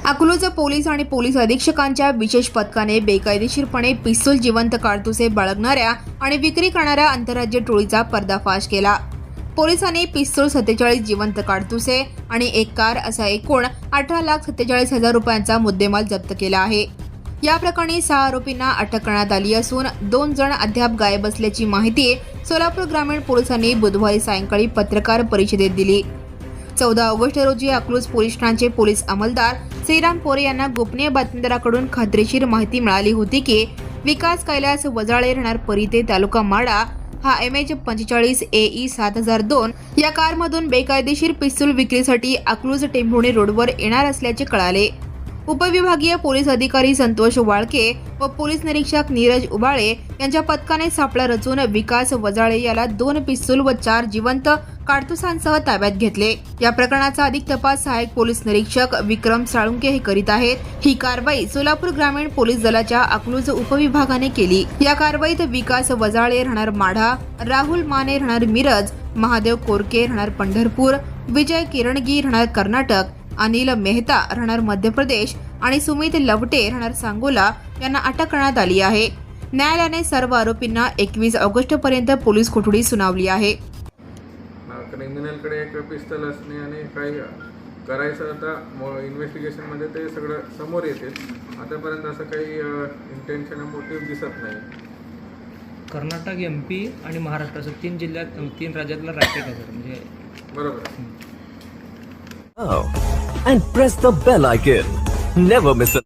Akluj police आणि police अधीक्षकांच्या विशेष पथकाने बेकायदेशीरपणे पिस्तूल जिवंत काडतुसे बाळगणाऱ्या आणि विक्री करणाऱ्या आंतरराज्य टोळीचा पर्दाफाश केला। पोलिसांनी पिस्तूल 47 जिवंत काडतुसे आणि एक कार असा एकूण 18,47,000 रुपयांचा मुद्देमाल जप्त केला आहे। या प्रकरणी 6 आरोपींना अटक करण्यात आली असून 2 जण अद्याप गायब असल्याची माहिती सोलापूर ग्रामीण पोलिसांनी बुधवारी सायंकाळी पत्रकार परिषदेत दिली। 14 ऑगस्ट रोजी अकलूज पोलीस ठाण्याचे पोलीस अंमलदार श्रीराम पोरे यांना गोपनीय बातमीदाराकडून खात्रीशीर माहिती मिळाली होती की विकास कैलास वजाळे राहणार परिते तालुका माडा हा MH45 AE 7002 या कारमधून बेकायदेशीर पिस्तूल विक्रीसाठी अकलूज टेंभुर्णी रोडवर येणार असल्याचे कळाले। उपविभागीय पोलीस अधिकारी संतोष वाळके व पोलीस निरीक्षक नीरज उबाळे यांच्या पथकाने सापळा रचून विकास वजाळे याला 2 पिस्तूल व 4 जिवंत काडतुसांसह ताब्यात घेतले। या प्रकरणाचा अधिक तपास सहाय्यक पोलीस निरीक्षक विक्रम साळुंके हे करीत आहेत। ही कारवाई सोलापूर ग्रामीण पोलीस दलाच्या अकलूज उपविभागाने केली। या कारवाईत विकास वजाळे राहणार माढा, राहुल माने राहणार मिरज, महादेव कोरके राहणार पंढरपूर, विजय किरणगी राहणार कर्नाटक, अनिल मेहता राहणार मध्य प्रदेश आणि सुमित लवटे राहणार सांगोला यांना अटक करण्यात आली आहे। न्यायालयाने सर्व आरोपींना 21 ऑगस्ट पर्यंत पोलीस कोठडी सुनावली आहे। क्रिमिनलकडे एक पिस्तल असणे आणि काही करायचं आता इन्व्हेस्टिगेशन मध्ये ते सगळं समोर येते। आतापर्यंत असं काही इंटेन्शन मोटिव्ह दिसत नाही। कर्नाटक, MP आणि महाराष्ट्र असं 3 जिल्ह्यात 3 राज्यातला रॅकेट आहे सर, म्हणजे बरोबर। And press the bell icon. Never miss a